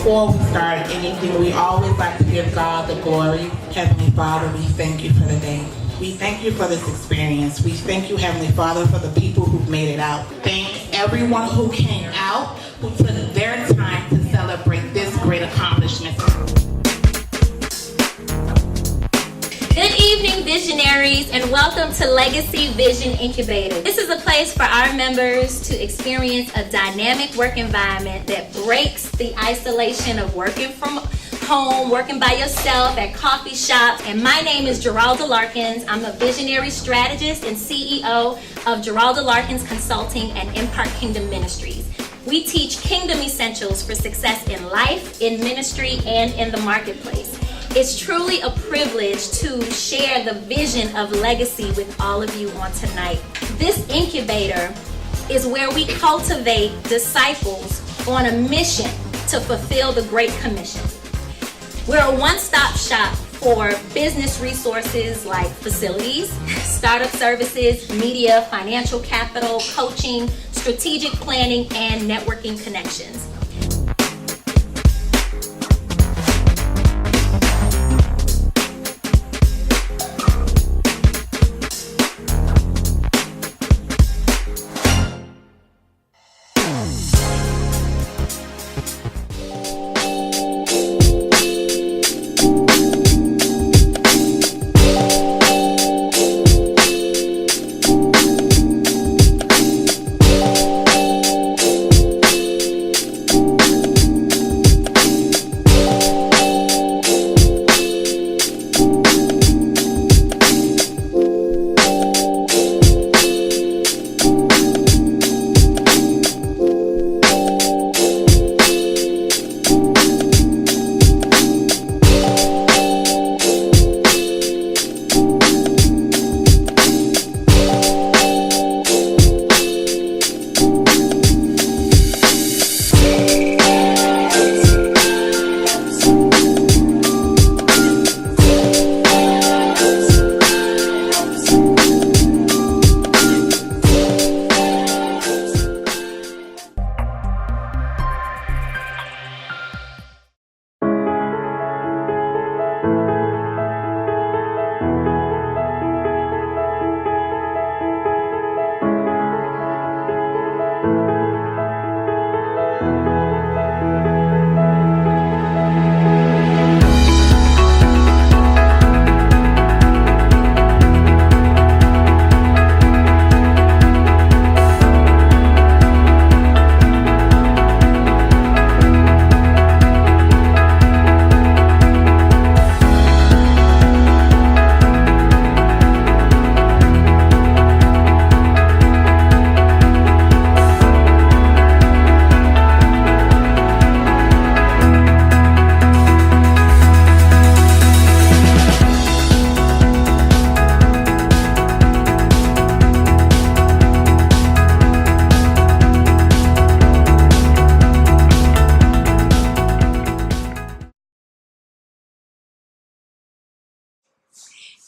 before we start anything, we always like to give God the glory. Heavenly Father, we thank you for the day. We thank you for this experience. We thank you, Heavenly Father, for the people who've made it out. Thank everyone who came out, who took their time to celebrate this great accomplishment. Good evening, visionaries, and welcome to Legacy Vision Incubator. This is a place for our members to experience a dynamic work environment that breaks the isolation of working from home, working by yourself at coffee shops. And my name is Geralda Larkins. I'm a visionary strategist and CEO of Geralda Larkins Consulting and Impart Kingdom Ministries. We teach kingdom essentials for success in life, in ministry, and in the marketplace. It's truly a privilege to share the vision of legacy with all of you on tonight. This incubator is where we cultivate disciples on a mission to fulfill the Great Commission. We're a one-stop shop for business resources like facilities, startup services, media, financial capital, coaching, strategic planning, and networking connections.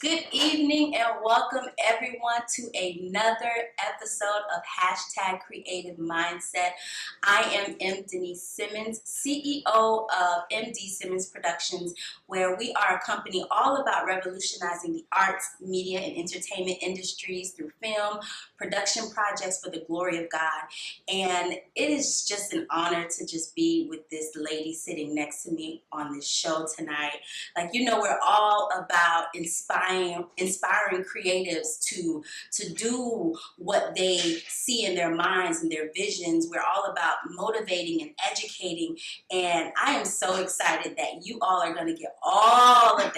Good evening and welcome everyone to another episode of Hashtag Creative Mindset. I am M. Denise Simmons, CEO of MD Simmons Productions, where we are a company all about revolutionizing the arts, media, and entertainment industries through film, production projects for the glory of God. And it is just an honor to just be with this lady sitting next to me on this show tonight. Like, you know, we're all about inspiring creatives to do what they see in their minds and their visions. We're all about motivating and educating, and I am so excited that you all are going to get all of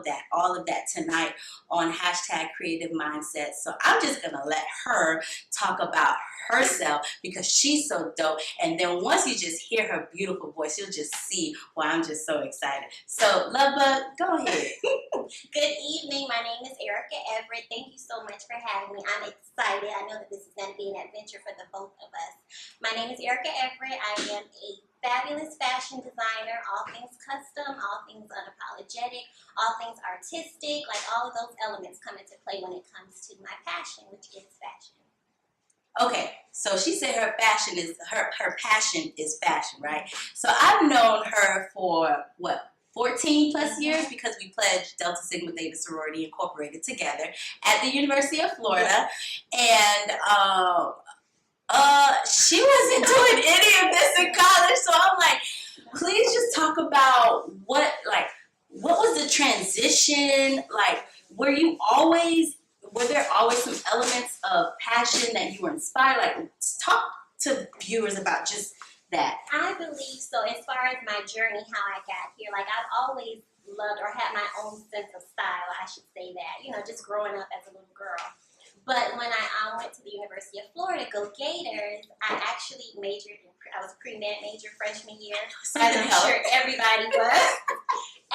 that tonight on Hashtag Creative Mindset. So I'm just going to let her talk about herself because she's so dope, and then once you just hear her beautiful voice, you'll just see why I'm just so excited. So Lovebug, go ahead. Good evening. My name is Erika Everett. Thank you so much for having me. I'm excited. I know that this is going to be an adventure for the both of us. My name is Erika Everett. I am a fabulous fashion designer, all things custom, all things unapologetic, all things artistic, like all of those elements come into play when it comes to my passion, which is fashion. Okay, so she said her passion is fashion, right? So I've known her for what, 14 plus years, because we pledged Delta Sigma Theta Sorority Incorporated together at the University of Florida, and she wasn't doing any of this in college. So I'm like, please just talk about what was the transition like? Were there always some elements of passion that you were inspired? Like, talk to viewers about just that. I believe so. As far as my journey, how I got here, like I've always loved or had my own sense of style. I should say that. Just growing up as a little girl. But when I went to the University of Florida, go Gators, I actually majored in, I was pre-med major freshman year, as I'm sure everybody was.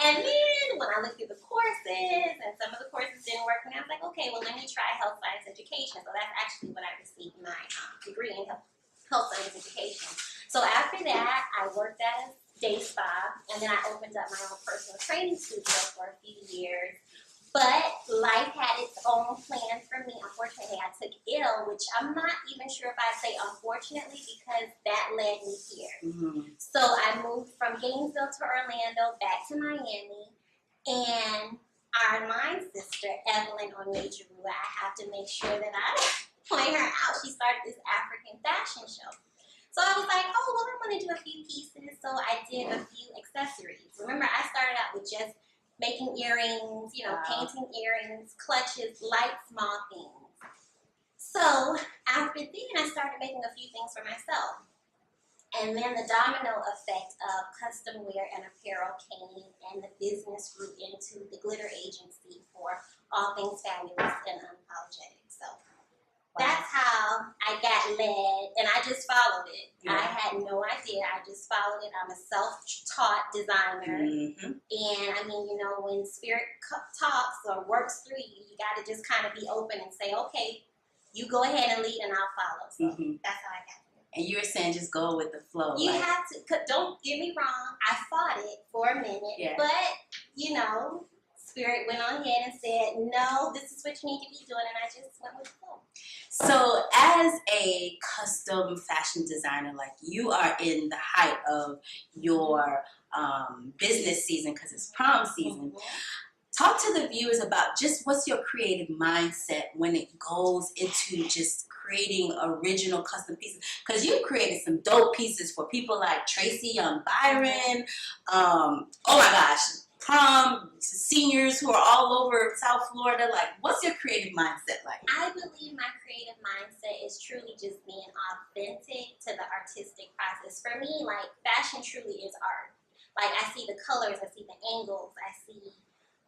And then when I looked through the courses, and some of the courses didn't work, and I was like, okay, well, let me try health science education. So that's actually when I received my degree in health science education. So after that, I worked at a day spa, and then I opened up my own personal training studio for a few years. But life had its own plans for me. Unfortunately, I took ill, which I'm not even sure if I'd say unfortunately, because that led me here. Mm-hmm. So I moved from Gainesville to Orlando, back to Miami, and our line sister, Evelyn Onyejiru, I have to make sure that I point her out. She started this African fashion show. So I was like, oh, well, I want to do a few pieces. So I did a few accessories. Remember, I started out with just making earrings, Wow. painting earrings, clutches, light, small things. So after then, I started making a few things for myself. And then the domino effect of custom wear and apparel came, and the business grew into the glitter agency for all things fabulous and unapologetic. So that's how I got led, and I just followed it. Yeah. I had no idea. I just followed it. I'm a self-taught designer. Mm-hmm. And I mean, when spirit talks or works through you, you got to just kind of be open and say, okay, you go ahead and lead and I'll follow. So that's how I got here. And you were saying just go with the flow. You have to, don't get me wrong, I fought it for a minute, but, spirit went on ahead and said, no, this is what you need to be doing, and I just went with the flow. So as a custom fashion designer, like you are in the height of your business season because it's prom season. Talk to the viewers about just what's your creative mindset when it goes into just creating original custom pieces. Because you've created some dope pieces for people like Tracy Young Byron. Oh my gosh. Prom seniors who are all over South Florida. Like, what's your creative mindset like? I believe my creative mindset is truly just being authentic to the artistic process. For me, like, fashion truly is art. Like, I see the colors, I see the angles, I see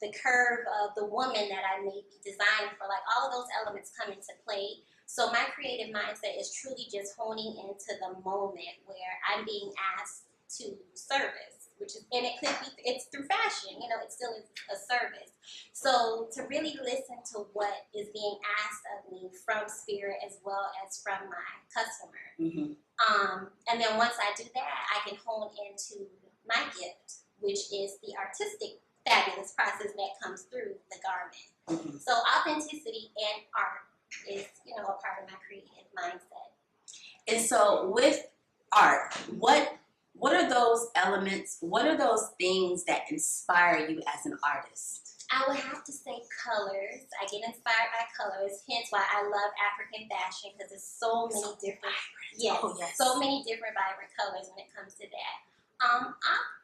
the curve of the woman that I may be designing for. Like, all of those elements come into play. So my creative mindset is truly just honing into the moment where I'm being asked to service. And it's through fashion, it still is a service. So to really listen to what is being asked of me from spirit as well as from my customer. Mm-hmm. And then once I do that, I can hone into my gift, which is the artistic, fabulous process that comes through the garment. Mm-hmm. So authenticity and art is, a part of my creative mindset. And so with art, what are those elements, what are those things that inspire you as an artist? I would have to say colors. I get inspired by colors, hence why I love African fashion, because there's so many different, so many different vibrant colors when it comes to that.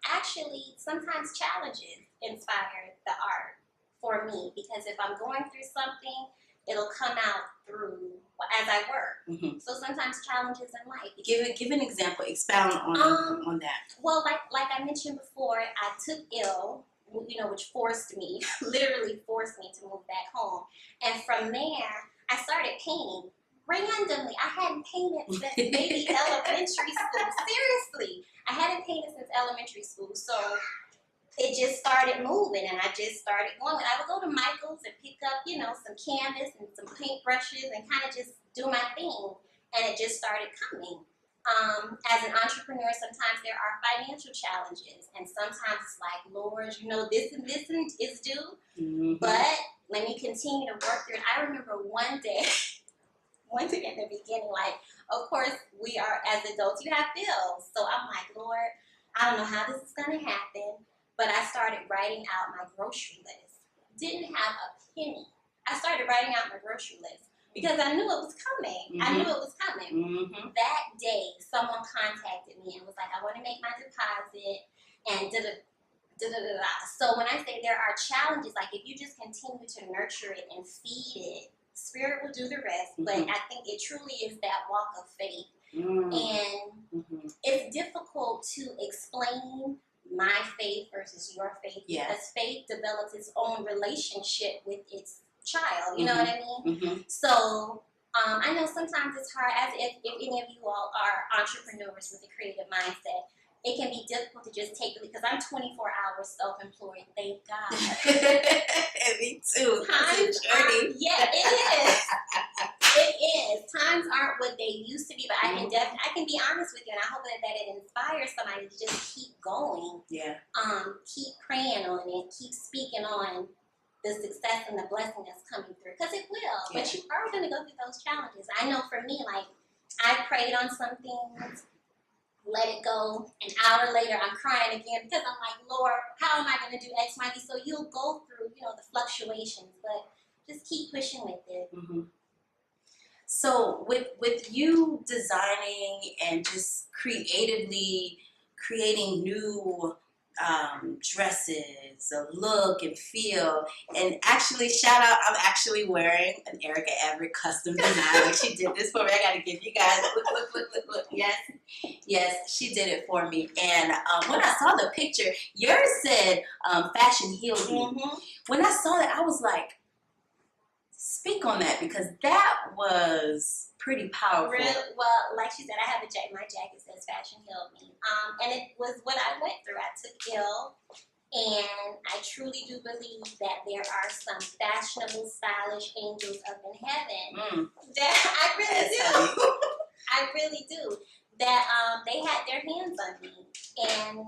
Actually, sometimes challenges inspire the art for me, because if I'm going through something, it'll come out through as I work. Mm-hmm. So sometimes challenges in life. Give an example. Expound on that. Well, like I mentioned before, I took ill, which forced me, literally forced me to move back home. And from there, I started painting. Randomly, I hadn't painted since maybe elementary school. Seriously, I hadn't painted since elementary school. So it just started moving, and I just started going. I would go to Michael's and pick up, some canvas and some paint brushes and kind of just do my thing, and it just started coming. As an entrepreneur, sometimes there are financial challenges, and sometimes it's like, Lord, this and this is due, but let me continue to work through it. I remember one day, one thing at the beginning, like, of course, we are, as adults, you have bills. So I'm like, Lord, I don't know how this is going to happen. But I started writing out my grocery list. Didn't have a penny. I started writing out my grocery list because I knew it was coming. I knew it was coming. That day, someone contacted me and was like, I want to make my deposit and da-da-da-da-da. So when I say there are challenges, like if you just continue to nurture it and feed it, Spirit will do the rest. But I think it truly is that walk of faith. And it's difficult to explain my faith versus your faith because faith develops its own relationship with its child. You know what I mean? So I know sometimes it's hard, as if any of you all are entrepreneurs with a creative mindset. It can be difficult to just take it because I'm 24 hours self-employed. Thank God. Me too. Yeah, it is. It is. Times aren't what they used to be, but I can be honest with you, and I hope that it inspires somebody to just keep going. Yeah. Keep praying on it. Keep speaking on the success and the blessing that's coming through, because it will. Yeah. But you are going to go through those challenges. I know for me, like I prayed on some things. Let it go. An hour later, I'm crying again because I'm like, Lord, how am I going to do X, Y, Z? So you'll go through, the fluctuations, but just keep pushing with it. So with you designing and just creatively creating new dresses, a look and feel, and actually shout out, I'm actually wearing an Erika Everett custom design. Like she did this for me. I gotta give you guys look. Yes, she did it for me. And when I saw the picture, yours said fashion healed me. When I saw that, I was like, speak on that, because that was pretty powerful. Well, like she said, I have a jacket. My jacket says "Fashion Healed Me," and it was what I went through. I took ill, and I truly do believe that there are some fashionable, stylish angels up in heaven. That I really do. I really do. That they had their hands on me, and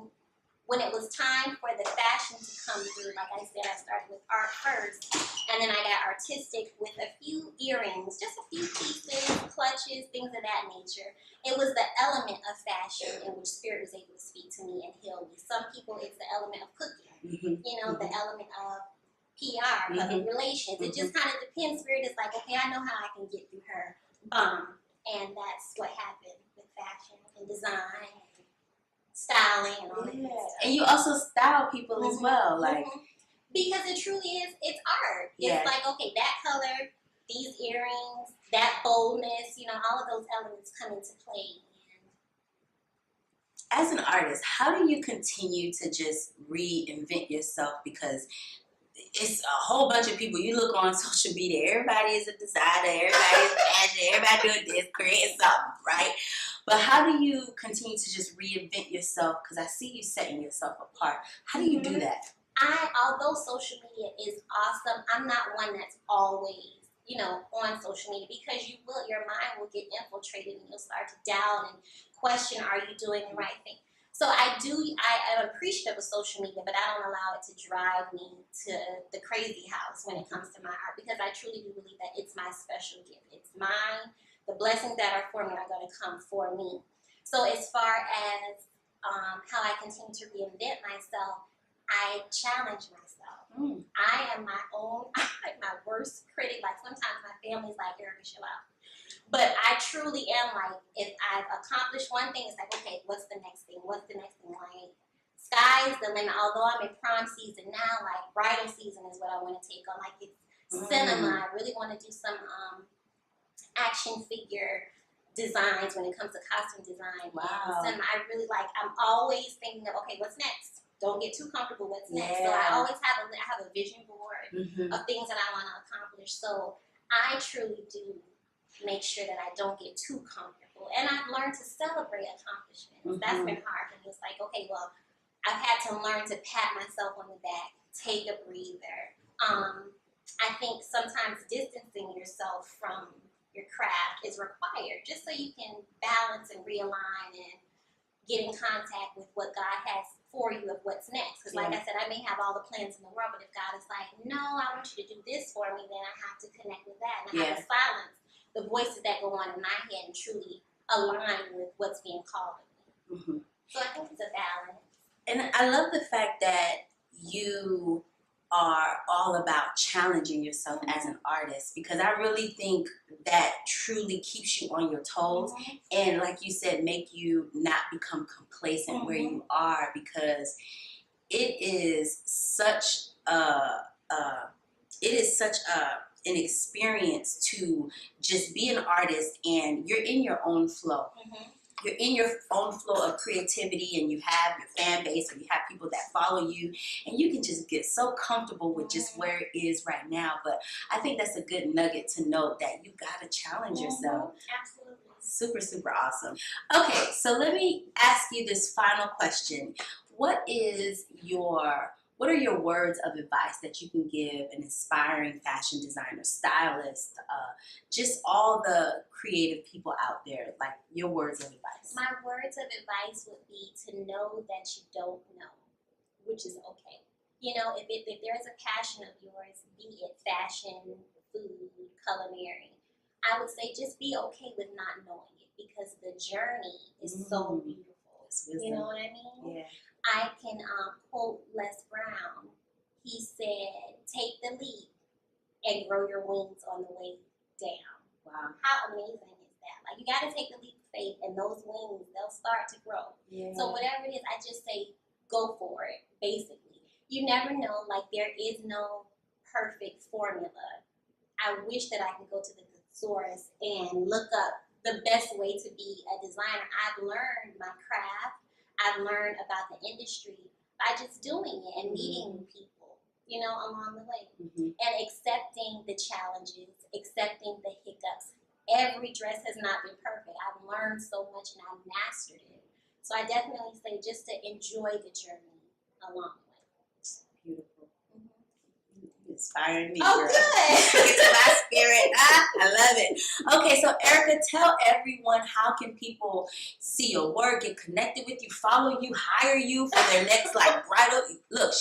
when it was time for the fashion to come through, like I said, I started with art first, and then I got artistic with a few earrings, just a few pieces, clutches, things of that nature. It was the element of fashion in which Spirit was able to speak to me and heal me. Some people, it's the element of cooking, the element of PR, public relations. It just kind of depends. Spirit is like, okay, I know how I can get through her. And that's what happened with fashion and design. Styling and all that stuff. And you also style people as well, like because it truly is. It's art. It's like, okay, that color, these earrings, that boldness. All of those elements come into play. As an artist, how do you continue to just reinvent yourself? Because it's a whole bunch of people. You look on social media, everybody is a designer, everybody is fashion, everybody doing this, creating something, right? But how do you continue to just reinvent yourself? Because I see you setting yourself apart. How do you do that? Although social media is awesome, I'm not one that's always, on social media, because your mind will get infiltrated and you'll start to doubt and question, are you doing the right thing? So I am appreciative of social media, but I don't allow it to drive me to the crazy house when it comes to my art, because I truly do believe that it's my special gift. It's mine. The blessings that are for me are going to come for me. So as far as how I continue to reinvent myself, I challenge myself. I am my my worst critic. Like sometimes my family's like, Erika, chill out. But I truly am like, if I've accomplished one thing, it's like, okay, what's the next thing? What's the next thing? Like, sky's the limit. Although I'm in prom season now, like bridal season is what I want to take on. Like it's cinema. I really want to do some action figure designs when it comes to costume design. Wow. And I really I'm always thinking of, okay, what's next? Don't get too comfortable. What's next? So I always have a vision board of things that I want to accomplish. So I truly do make sure that I don't get too comfortable. And I've learned to celebrate accomplishments. That's been hard for me. It's like, okay, well, I've had to learn to pat myself on the back, take a breather. I think sometimes distancing yourself from your craft is required, just so you can balance and realign and get in contact with what God has for you of what's next. Because like I said, I may have all the plans in the world, but if God is like, no, I want you to do this for me, then I have to connect with that, and I have to silence the voices that go on in my head and truly align with what's being called of me. Mm-hmm. So I think it's a balance. And I love the fact that you are all about challenging yourself as an artist, because I really think that truly keeps you on your toes, and like you said, make you not become complacent where you are, because it is such an experience to just be an artist, and you're in your own flow. You're in your own flow of creativity, and you have your fan base, or you have people that follow you, and you can just get so comfortable with just where it is right now. But I think that's a good nugget to note, that you gotta challenge yourself. Absolutely. Super, super awesome. Okay, so let me ask you this final question. What are your words of advice that you can give an aspiring fashion designer, stylist, just all the creative people out there, like your words of advice? My words of advice would be to know that you don't know, which is okay. You know, if there's a passion of yours, be it fashion, food, culinary, I would say just be okay with not knowing it, because the journey is so beautiful. You know what I mean? Yeah. I can quote Les Brown. He said, "Take the leap and grow your wings on the way down." Wow. How amazing is that? Like, you got to take the leap of faith, and those wings, they'll start to grow. Yeah. So whatever it is, I just say go for it, basically. You never know. Like, there is no perfect formula. I wish that I could go to the thesaurus and look up the best way to be a designer. I've learned my craft. I've learned about the industry by just doing it and meeting new people, you know, along the way. And accepting the challenges, accepting the hiccups. Every dress has not been perfect. I've learned so much and I've mastered it. So I definitely say just to enjoy the journey along the way. Beautiful. Inspiring me. Oh, girl. good. It's my spirit. I love it. Okay, so Erika, tell everyone, how can people see your work, get connected with you, follow you, hire you for their next like bridal? Look,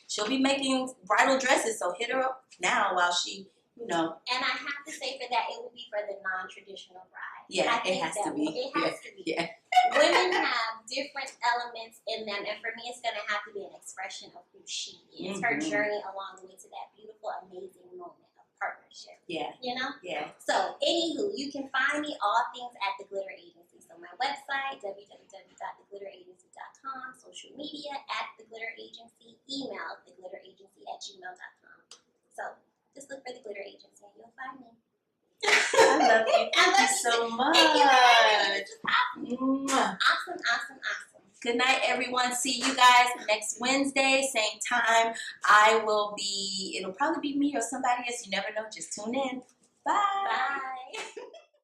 she'll be making bridal dresses, so hit her up now while she, you know. And I have to say, for that, it will be for the non-traditional bride. Yeah, I think it has to be. It has to be. Yeah. Women have different elements in them, and for me, it's going to have to be an expression of who she is, her journey along the way to that beautiful, amazing moment of partnership. Yeah. You know? Yeah. So, anywho, you can find me all things at The Glitter Agency. So, my website, www.theglitteragency.com, social media at The Glitter Agency, email theglitteragency@gmail.com. So, just look for The Glitter Agency and you'll find me. I love you. Thank you so much. Thank you. Awesome. Good night, everyone. See you guys next Wednesday, same time. It'll probably be me or somebody else. You never know. Just tune in. Bye. Bye.